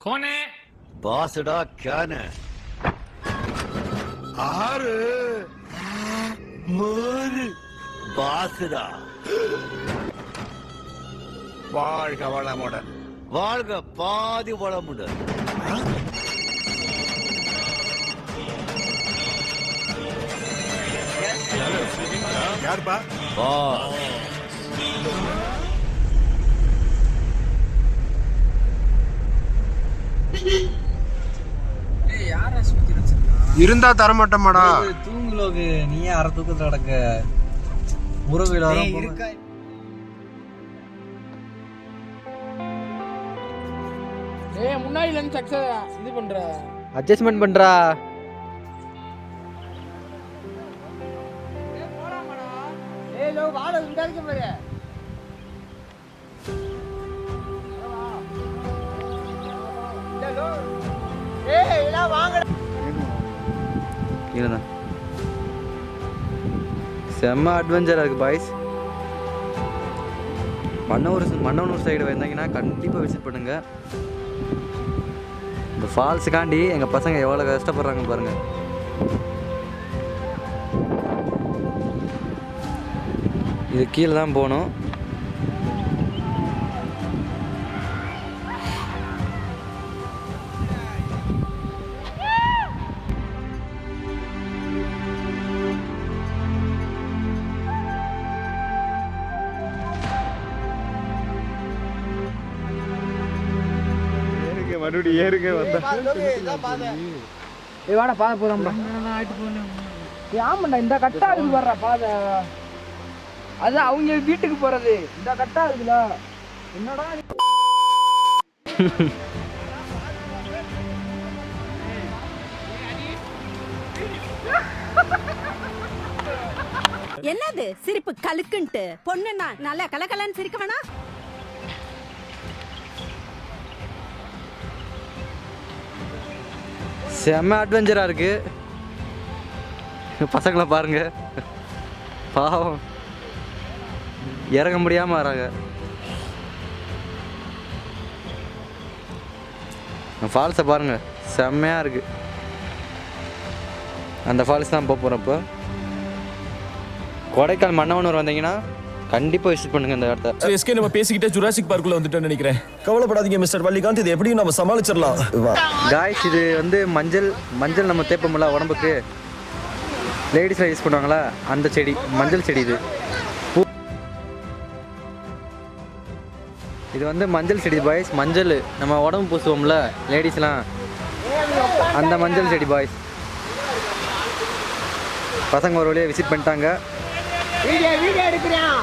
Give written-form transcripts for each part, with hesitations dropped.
कौन है? பாசுடா கேன 6 3 பாசுடா. வாழ்க வளமுடன். வாழ்க பாதி வளமுடன். யாருப்பா? இருந்தா தரமாட்டோமாடா. தூங்குலோக்கு நீயே அரை தூக்கத்துல நடக்க முருகையில் இருக்கா? முன்னாடி லென்ஸ் இது பண்ற அட்ஜஸ்ட்மெண்ட் பண்றா. வாழ இந்த இருக்க பாரு. செம்ம அட்வென்ச்சராக இருக்குது பாய்ஸ். மன்னவனூர் சைடு வந்தீங்கன்னா கண்டிப்பாக விசிட் பண்ணுங்கள். இந்த ஃபால்ஸுக்காண்டி எங்கள் பசங்க எவ்வளோ கஷ்டப்படுறாங்க பாருங்கள். இது கீழே தான் போகணும். மறுபடியும் ஏறுங்க வந்தா வாடா பாதை போதாம்டா. ஆமாண்டா இந்த கட்டா இருக்கு வர்ற பாதை. அது அவங்க வீட்டுக்கு போறது. இந்த கட்டா இருக்குல்ல என்னடா என்னது சிரிப்பு கலுக்குன்ட்டு? பொண்ணுன்னா நல்லா கலகலன்னு சிரிக்க வேணா? செம்ம அட்வென்ச்சராக இருக்குது. பசங்களை பாருங்க, பாவம் இறங்க முடியாமல் வராங்க. ஃபால்ஸை பாருங்க, செம்மையாக இருக்குது. அந்த ஃபால்ஸ் தான் போக போகிறப்போ. கொடைக்கால் மன்னவனூர் வந்தீங்கன்னா கண்டிப்பாக விசிட் பண்ணுங்க இந்த இடத்த. எஸ்கே நம்ம பேசிக்கிட்டே ஜுராசிக் பார்க்குள்ள வந்துட்டோம்னு நினைக்கிறேன். கவலைப்படாதீங்க மிஸ்டர் வள்ளிகாந்த், இது எப்படியும் நம்ம சமாளிச்சிடலாம். காய்ஸ், இது வந்து மஞ்சள் நம்ம தேப்பமில்ல உடம்புக்கு, லேடிஸ்லாம் யூஸ் பண்ணுவாங்களா அந்த செடி, மஞ்சள் செடி. இது வந்து மஞ்சள் செடி பாய்ஸ். மஞ்சள் நம்ம உடம்பு பூசுவோம்ல லேடிஸ்லாம், அந்த மஞ்சள் செடி பாய்ஸ். பசங்க ஒரு வழியாக விசிட் பண்ணிட்டாங்க. வீடியோ எடுக்கிறேன்.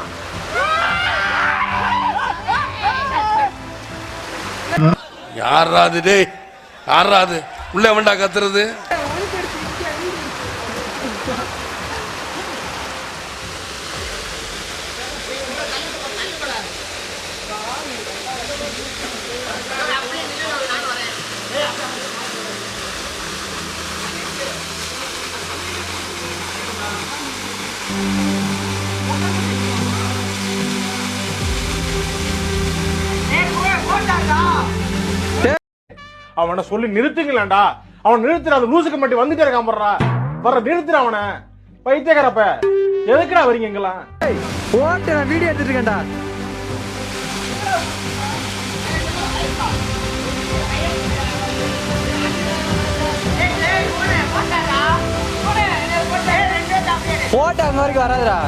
யாராது டேய், யாராது உள்ள வேண்டா கத்துறது? அவனை சொல்லி நிறுத்துங்களேன்டா. அவன் நிறுத்துற, அந்த லூசுக்கு மட்டும் வந்துட்டே இருக்கான் போடுறா. வர நிறுத்துற அவனை. பைத்தியக்காரப்ப எதுக்குடா வரீங்க எங்கெல்லாம்? போட்டு நான் வீடியோ எடுத்துட்டு இருக்கேன்டா. போட்டோ அந்த வரைக்கும் வராதுடா.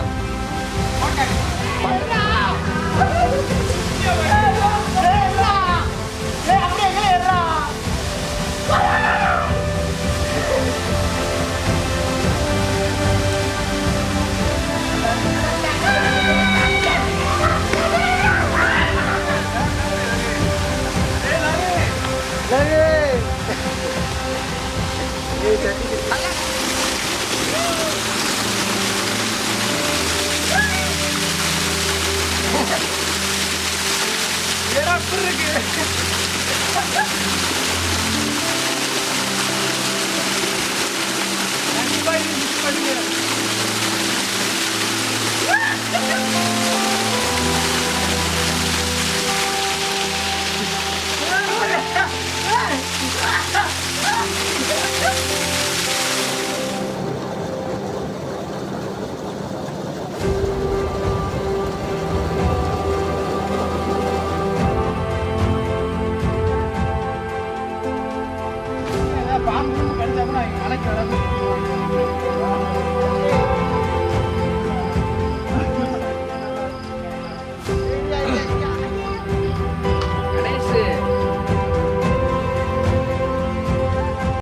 கடிச்சா கூட அவங்க மலைக்கு வராது